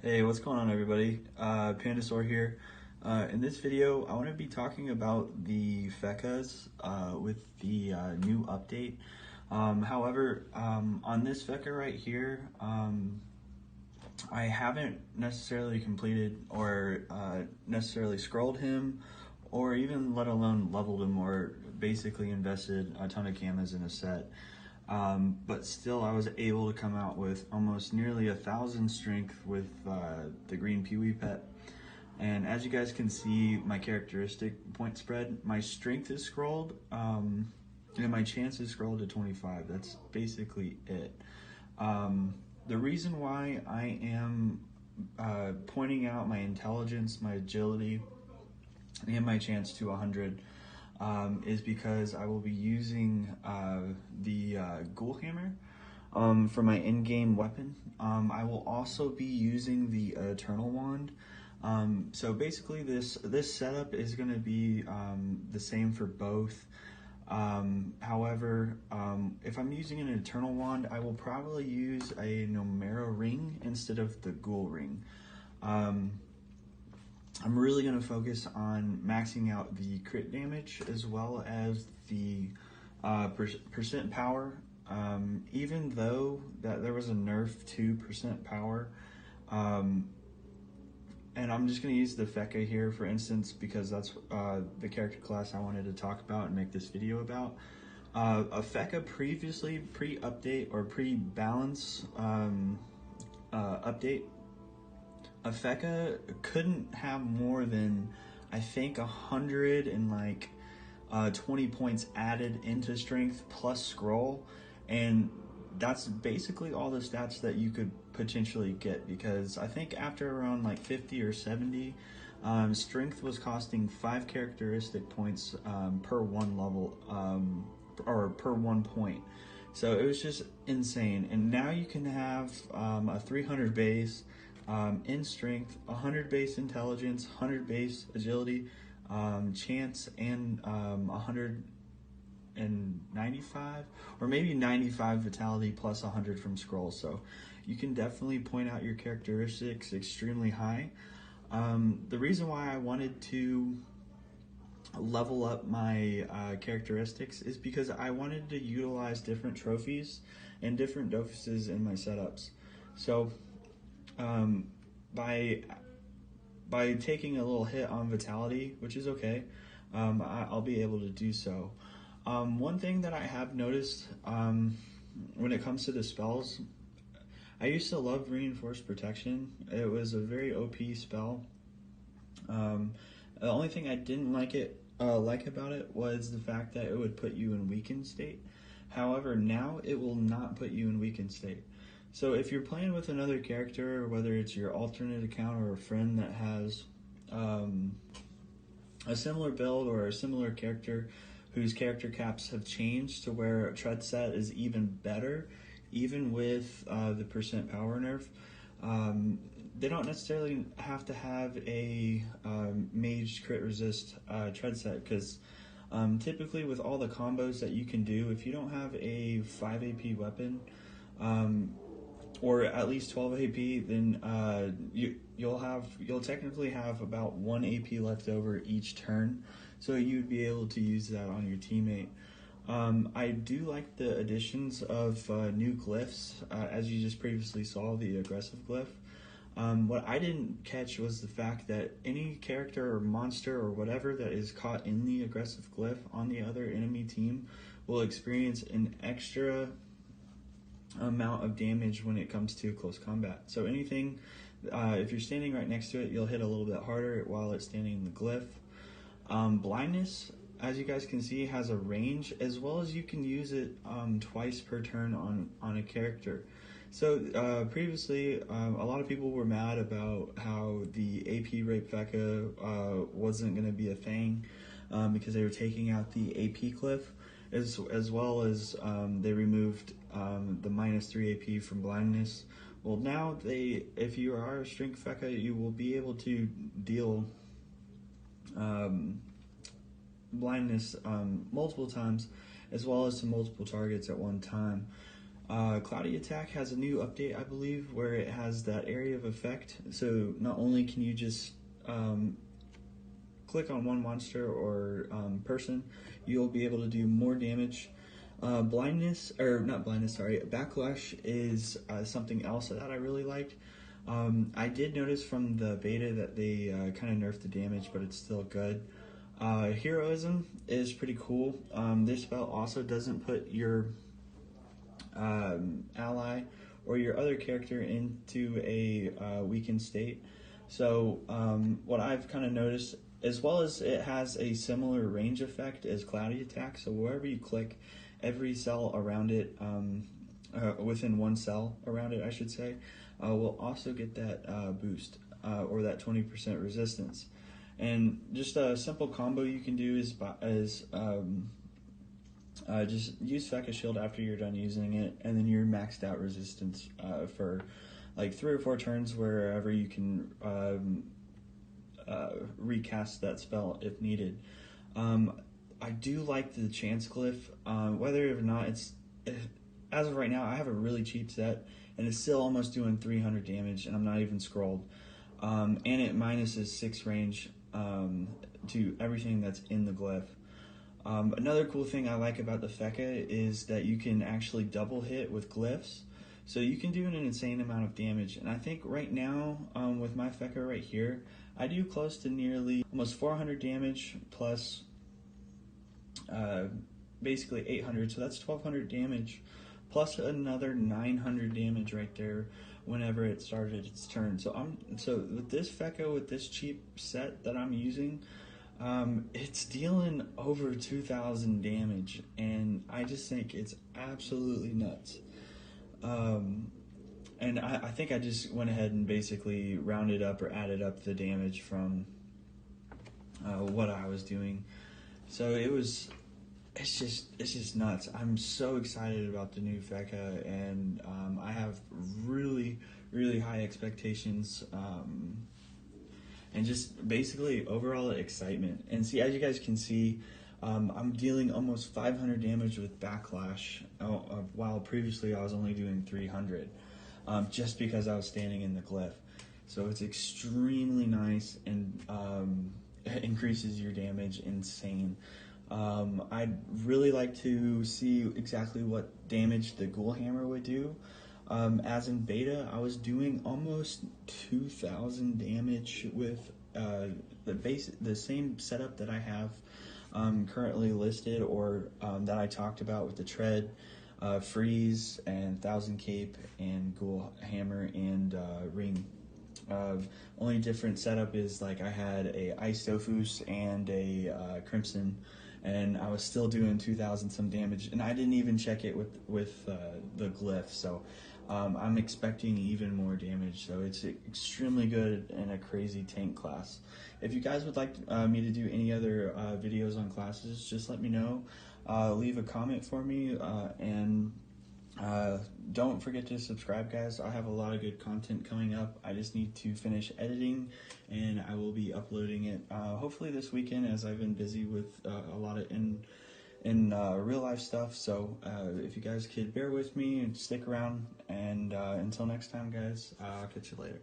Hey, what's going on everybody? Pandasaur here. In this video, I want to be talking about the Fecas with the new update. On this Feca right here, I haven't necessarily completed or necessarily scrolled him or even let alone leveled him or basically invested a ton of camas in a set. But still I was able to come out with almost nearly 1,000 strength with the green Peewee pet. And as you guys can see, my characteristic point spread, my strength is scrolled, and my chance is scrolled to 25. That's basically it. The reason why I am pointing out my intelligence, my agility, and my chance to 100 is because I will be using the Ghoul Hammer for my in-game weapon. I will also be using the Eternal Wand. So basically this setup is going to be the same for both. However, if I'm using an Eternal Wand, I will probably use a Numero ring instead of the Ghoul ring. I'm really going to focus on maxing out the crit damage as well as the percent power. Even though that there was a nerf to percent power, and I'm just going to use the Feca here for instance because that's the character class I wanted to talk about and make this video about. A Feca previously pre-update or pre-balance update, a Feca couldn't have more than, I think, 120 points added into strength plus scroll, and that's basically all the stats that you could potentially get, because I think after around like 50 or 70, strength was costing 5 characteristic points per one level, or per 1 point. So it was just insane. And now you can have a 300 base in strength, 100 base intelligence, 100 base agility, chance, and 195 or maybe 95 vitality plus 100 from scroll. So you can definitely point out your characteristics extremely high. The reason why I wanted to level up my characteristics is because I wanted to utilize different trophies and different Dofuses in my setups. So by taking a little hit on vitality, which is okay, I'll be able to do so. One thing that I have noticed when it comes to the spells, I used to love Reinforced Protection. It was a very OP spell. The only thing I didn't like about it was the fact that it would put you in weakened state. However, now it will not put you in weakened state. So if you're playing with another character, whether it's your alternate account or a friend that has a similar build or a similar character whose character caps have changed to where tread set is even better, even with the percent power nerf, they don't necessarily have to have a mage crit resist tread set, because typically with all the combos that you can do, if you don't have a 5 AP weapon, or at least 12 AP, then you'll technically have about 1 AP left over each turn, so you'd be able to use that on your teammate. I do like the additions of new glyphs, as you just previously saw, the aggressive glyph. What I didn't catch was the fact that any character or monster or whatever that is caught in the aggressive glyph on the other enemy team will experience an extra amount of damage when it comes to close combat. So anything, if you're standing right next to it, you'll hit a little bit harder while it's standing in the glyph. Blindness, as you guys can see, has a range, as well as you can use it twice per turn on a character. So previously, a lot of people were mad about how the AP rape Feca wasn't going to be a thing because they were taking out the AP cliff, as well as they removed the -3 AP from blindness. Well, now if you are a strength Feca, you will be able to deal blindness multiple times, as well as to multiple targets at one time. Cloudy Attack has a new update, I believe, where it has that area of effect. So not only can you just click on one monster or person, you'll be able to do more damage. Blindness, or not blindness, sorry, Backlash is something else that I really liked. I did notice from the beta that they kind of nerfed the damage, but it's still good. Heroism is pretty cool. This spell also doesn't put your ally or your other character into a weakened state. So what I've kind of noticed, as well as it has a similar range effect as Cloudy Attack, so wherever you click, every cell around it, within one cell around it, I should say, will also get that boost, or that 20% resistance. And just a simple combo you can do is just use Feca Shield after you're done using it, and then you're maxed out resistance for like 3 or 4 turns wherever you can recast that spell if needed. I do like the Chance Glyph, whether or not as of right now, I have a really cheap set, and it's still almost doing 300 damage, and I'm not even scrolled. And it minuses 6 range to everything that's in the glyph. Another cool thing I like about the Feca is that you can actually double hit with glyphs, so you can do an insane amount of damage. And I think right now, with my Feca right here, I do close to nearly almost 400 damage plus basically 800, so that's 1200 damage plus another 900 damage right there whenever it started its turn. So with this Feca, with this cheap set that I'm using, it's dealing over 2,000 damage, and I just think it's absolutely nuts. And I think I just went ahead and basically rounded up or added up the damage from what I was doing. So it's just nuts. I'm so excited about the new Feca, and I have really, really high expectations. And just basically overall excitement. And see, as you guys can see, I'm dealing almost 500 damage with Backlash, while previously I was only doing 300, just because I was standing in the glyph. So it's extremely nice, and it increases your damage insane. I'd really like to see exactly what damage the Ghoul Hammer would do. As in beta, I was doing almost 2,000 damage with the same setup that I have currently listed, or that I talked about with the Tread, Freeze, and Thousand Cape, and Ghoul Hammer, and Ring. Only different setup is like I had a Ice Dofus and a Crimson, and I was still doing 2,000 some damage, and I didn't even check it with the glyph. So I'm expecting even more damage. So it's extremely good and a crazy tank class. If you guys would like me to do any other videos on classes, just let me know. Leave a comment for me, and don't forget to subscribe, guys. I have a lot of good content coming up. I just need to finish editing, and I will be uploading it hopefully this weekend, as I've been busy with a lot of in real life stuff. So if you guys could bear with me and stick around, and until next time, guys, I'll catch you later.